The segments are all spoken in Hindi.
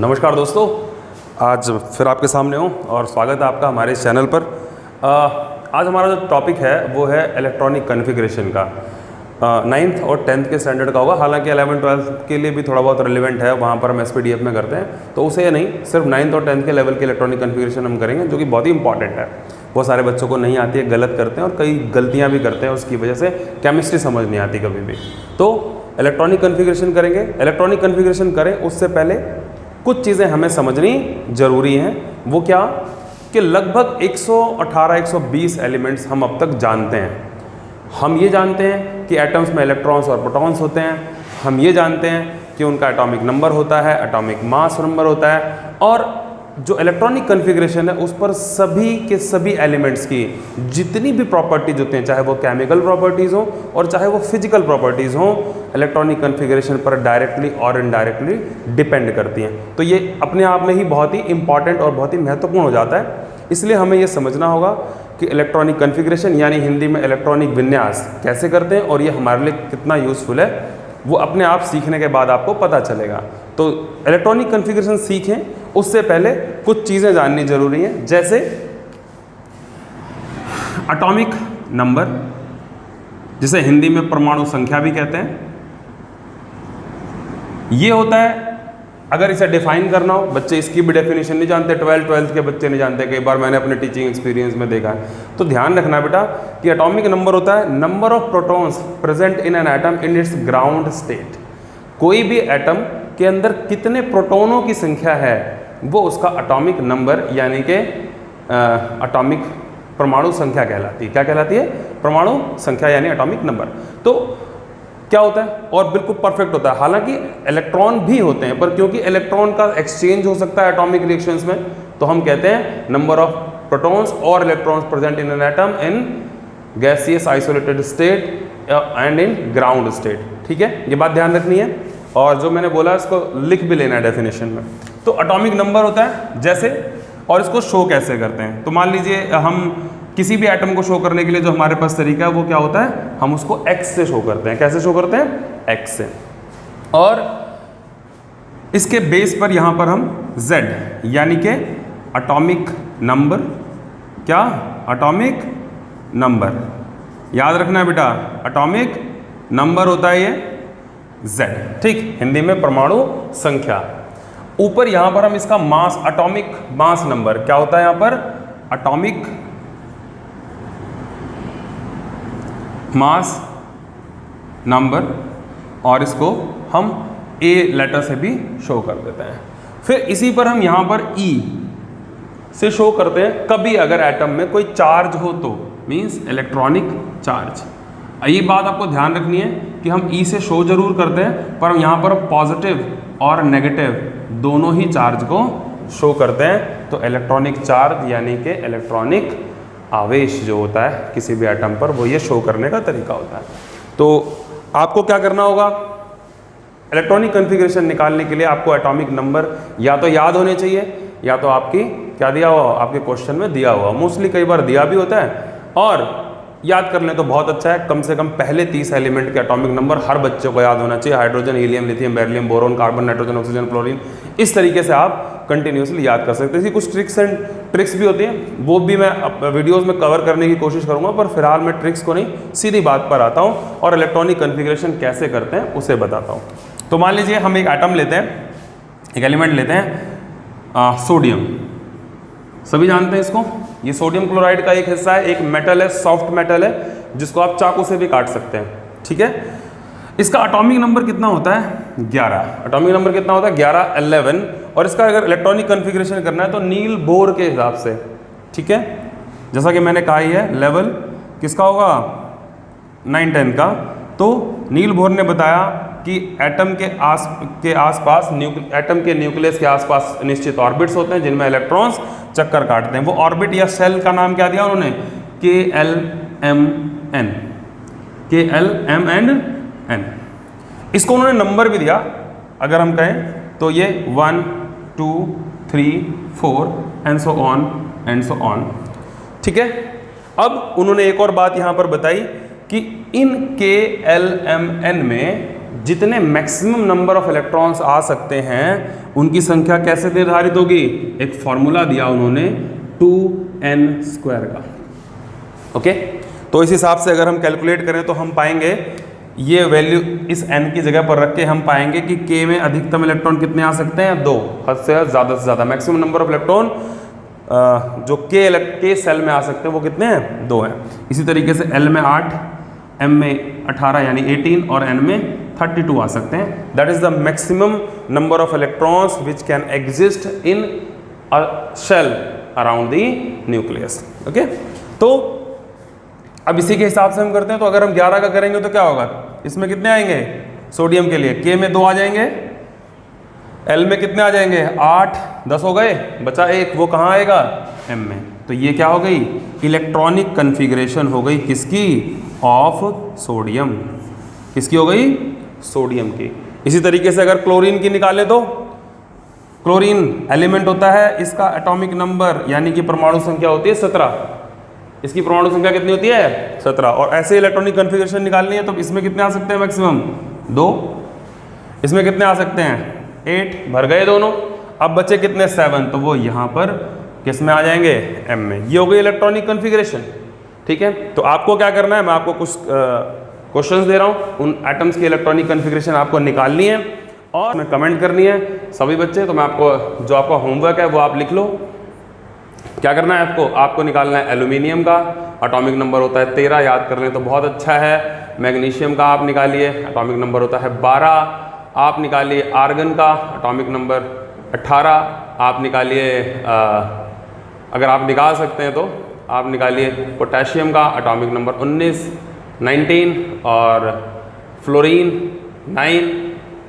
नमस्कार दोस्तों, आज फिर आपके सामने हूँ और स्वागत है आपका हमारे इस चैनल पर। आज हमारा जो टॉपिक है वो है इलेक्ट्रॉनिक कॉन्फ़िगरेशन का। 9th और 10th के स्टैंडर्ड का होगा, हालांकि 11th-12th के लिए भी थोड़ा बहुत रिलेवेंट है, वहाँ पर हम SPDF में करते हैं, तो उसे नहीं, सिर्फ 9th और 10th के लेवल के इलेक्ट्रॉनिक कॉन्फ़िगरेशन हम करेंगे, जो कि बहुत ही इंपॉर्टेंट है। बहुत सारे बच्चों को नहीं आती है, गलत करते हैं और कई गलतियाँ भी करते हैं, उसकी वजह से केमिस्ट्री समझ नहीं आती कभी भी। तो इलेक्ट्रॉनिक कॉन्फ़िगरेशन करेंगे। इलेक्ट्रॉनिक कॉन्फ़िगरेशन करें उससे पहले कुछ चीज़ें हमें समझनी ज़रूरी हैं। वो क्या कि लगभग 118-120 एलिमेंट्स हम अब तक जानते हैं। हम ये जानते हैं कि एटम्स में इलेक्ट्रॉन्स और प्रोटॉन्स होते हैं। हम ये जानते हैं कि उनका एटॉमिक नंबर होता है, एटॉमिक मास नंबर होता है, और जो इलेक्ट्रॉनिक कॉन्फ़िगरेशन है उस पर सभी के सभी एलिमेंट्स की जितनी भी प्रॉपर्टीज होती हैं, चाहे वो केमिकल प्रॉपर्टीज़ हों और चाहे वो फिजिकल प्रॉपर्टीज़ हों, इलेक्ट्रॉनिक कॉन्फ़िगरेशन पर डायरेक्टली और इनडायरेक्टली डिपेंड करती हैं। तो ये अपने आप में ही बहुत ही इंपॉर्टेंट और बहुत ही महत्वपूर्ण हो जाता है। इसलिए हमें ये समझना होगा कि इलेक्ट्रॉनिक कॉन्फ़िगरेशन यानी हिंदी में इलेक्ट्रॉनिक विन्यास कैसे करते हैं और ये हमारे लिए कितना यूज़फुल है, वो अपने आप सीखने के बाद आपको पता चलेगा। तो इलेक्ट्रॉनिक कॉन्फ़िगरेशन सीखें उससे पहले कुछ चीज़ें जाननी ज़रूरी हैं, जैसे एटॉमिक नंबर, जिसे हिंदी में परमाणु संख्या भी कहते हैं। ये होता है, अगर इसे डिफाइन करना हो, बच्चे इसकी भी डेफिनेशन नहीं जानते, 12th के बच्चे नहीं जानते, कई बार मैंने अपने टीचिंग एक्सपीरियंस में देखा है। तो ध्यान रखना बेटा कि एटॉमिक नंबर होता है number of protons present in an atom in its ground state. कोई भी एटम के अंदर कितने प्रोटॉनों की संख्या है वो उसका एटॉमिक नंबर यानी कि एटॉमिक परमाणु संख्या कहलाती है। क्या कहलाती है? परमाणु संख्या यानी एटॉमिक नंबर। तो क्या होता है? और बिल्कुल परफेक्ट होता है। हालांकि इलेक्ट्रॉन भी होते हैं, पर क्योंकि इलेक्ट्रॉन का एक्सचेंज हो सकता है एटॉमिक रिएक्शंस में, तो हम कहते हैं नंबर ऑफ प्रोटॉन्स और electrons present in an atom in gaseous isolated state and in ground state. ठीक है, ये बात ध्यान रखनी है, और जो मैंने बोला इसको लिख भी लेना है डेफिनेशन में। तो एटॉमिक नंबर होता है जैसे, और इसको शो कैसे करते हैं। तो मान लीजिए हम किसी भी एटम को शो करने के लिए जो हमारे पास तरीका है वो क्या होता है, हम उसको x से शो करते हैं। कैसे शो करते हैं? x से। और इसके बेस पर यहां पर हम z यानी कि एटॉमिक नंबर, क्या एटॉमिक नंबर याद रखना है बेटा, एटॉमिक नंबर होता है ये z। ठीक, हिंदी में परमाणु संख्या। ऊपर यहां पर हम इसका मास, एटॉमिक मास नंबर क्या होता है, यहां पर एटॉमिक मास नंबर, और इसको हम A लेटर से भी शो कर देते हैं। फिर इसी पर हम यहाँ पर E से शो करते हैं कभी अगर एटम में कोई चार्ज हो तो, मींस इलेक्ट्रॉनिक चार्ज। ये बात आपको ध्यान रखनी है कि हम E से शो जरूर करते हैं, पर हम यहाँ पर पॉजिटिव और नेगेटिव दोनों ही चार्ज को शो करते हैं। तो इलेक्ट्रॉनिक चार्ज यानी कि इलेक्ट्रॉनिक आवेश जो होता है किसी भी एटम पर, वो ये शो करने का तरीका होता है। तो आपको क्या करना होगा, इलेक्ट्रॉनिक कॉन्फ़िगरेशन निकालने के लिए आपको एटॉमिक नंबर या तो याद होने चाहिए, या तो आपकी क्या दिया हुआ, आपके क्वेश्चन में दिया हुआ। मोस्टली कई बार दिया भी होता है, और याद कर लें तो बहुत अच्छा है। कम से कम पहले 30 एलिमेंट के एटॉमिक नंबर हर बच्चे को याद होना चाहिए। Hydrogen, helium, lithium, beryllium, boron, carbon, nitrogen, oxygen, chlorine, इस तरीके से आप कंटिन्यूसली याद कर सकते हैं। इसकी कुछ ट्रिक्स भी होती हैं, वो भी मैं वीडियोस में कवर करने की कोशिश करूंगा, पर फिलहाल मैं ट्रिक्स को नहीं, सीधी बात पर आता हूं और इलेक्ट्रॉनिक कॉन्फ़िगरेशन कैसे करते हैं उसे बताता हूं। तो मान लीजिए हम एक एटम लेते हैं, एक एलिमेंट लेते हैं सोडियम। सभी जानते हैं इसको, ये सोडियम क्लोराइड का एक हिस्सा है, एक मेटल है, सॉफ्ट मेटल है, जिसको आप चाकू से भी काट सकते हैं। ठीक है, इसका एटॉमिक नंबर कितना होता है? 11। एटॉमिक नंबर कितना होता है? 11, 11। और इसका अगर इलेक्ट्रॉनिक कॉन्फ़िगरेशन करना है तो नील बोर के हिसाब से। ठीक है, जैसा कि मैंने कहा ही है, लेवल किसका होगा? 9-10 का। तो नील बोर ने बताया कि एटम के आसपास एटम के न्यूक्लियस के आसपास निश्चित ऑर्बिट्स होते हैं जिनमें इलेक्ट्रॉन्स चक्कर काटते हैं। वो ऑर्बिट या सेल का नाम क्या दिया उन्होंने? KLMN। KLMN। इसको उन्होंने नंबर भी दिया, अगर हम कहें तो ये 1, 2, 3, 4 एंड सो ऑन। ठीक है, अब उन्होंने एक और बात यहाँ पर बताई कि इन KLMN में जितने मैक्सिमम नंबर ऑफ इलेक्ट्रॉन्स आ सकते हैं उनकी संख्या कैसे निर्धारित होगी? एक फॉर्मूला दिया उन्होंने 2n² का। ओके, तो इस हिसाब से अगर हम कैलकुलेट करें तो हम पाएंगे ये वैल्यू इस n की जगह पर रख के हम पाएंगे कि k में अधिकतम इलेक्ट्रॉन कितने आ सकते हैं? 2, हद से ज़्यादा मैक्सिमम नंबर ऑफ इलेक्ट्रॉन जो k सेल में आ सकते हैं वो कितने हैं? 2 हैं। इसी तरीके से L में 8, M में 18 यानी 18 और N में 32 आ सकते हैं। That is the maximum number of electrons which can exist in a shell around the nucleus. Okay, तो अब इसी के हिसाब से हम करते हैं। तो अगर हम 11 का करेंगे तो क्या होगा? इसमें कितने आएंगे सोडियम के लिए? K में 2 आ जाएंगे, L में कितने आ जाएंगे? 8, 10 हो गए, बचा 1, वो कहाँ आएगा? M में। तो ये क्या हो गई? इलेक्ट्रॉनिक कन्फिग्रेशन हो गई किसकी? Of sodium. किसकी हो गई? सोडियम की। इसी तरीके से अगर क्लोरीन की निकालें तो क्लोरीन एलिमेंट होता है, इसका एटॉमिक नंबर यानी कि परमाणु संख्या होती है 17। इसकी परमाणु संख्या कितनी होती है? 17। और ऐसे इलेक्ट्रॉनिक कन्फिग्रेशन निकालनी है तो इसमें कितने आ सकते हैं मैक्सिमम? 2। इसमें कितने आ सकते हैं? 8, भर गए दोनों। अब बचे कितने? 7। तो वो यहाँ पर किस में आ जाएंगे? M में। ये हो गई इलेक्ट्रॉनिक कन्फिग्रेशन। ठीक है, तो आपको क्या करना है, मैं आपको कुछ क्वेश्चंस दे रहा हूँ, उन एटम्स की इलेक्ट्रॉनिक कन्फिग्रेशन आपको निकालनी है और मैं कमेंट करनी है सभी बच्चे। तो मैं आपको जो आपका होमवर्क है वो आप लिख लो। क्या करना है आपको निकालना है एल्यूमिनियम का, एटॉमिक नंबर होता है 13, याद कर लें तो बहुत अच्छा है। मैग्नीशियम का आप निकालिए, एटॉमिक नंबर होता है 12। आप निकालिए आर्गन का, एटॉमिक नंबर 18। आप निकालिए अगर आप निकाल सकते हैं तो आप निकालिए पोटेशियम का, एटॉमिक नंबर 19 और फ्लोरीन 9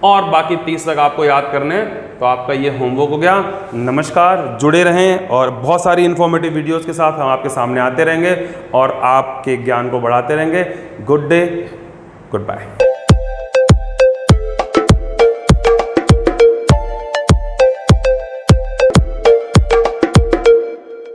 और बाकी 30 तक आपको याद करने हैं। तो आपका ये होमवर्क हो गया। नमस्कार, जुड़े रहें और बहुत सारी इन्फॉर्मेटिव वीडियोस के साथ हम आपके सामने आते रहेंगे और आपके ज्ञान को बढ़ाते रहेंगे। Good day, good bye.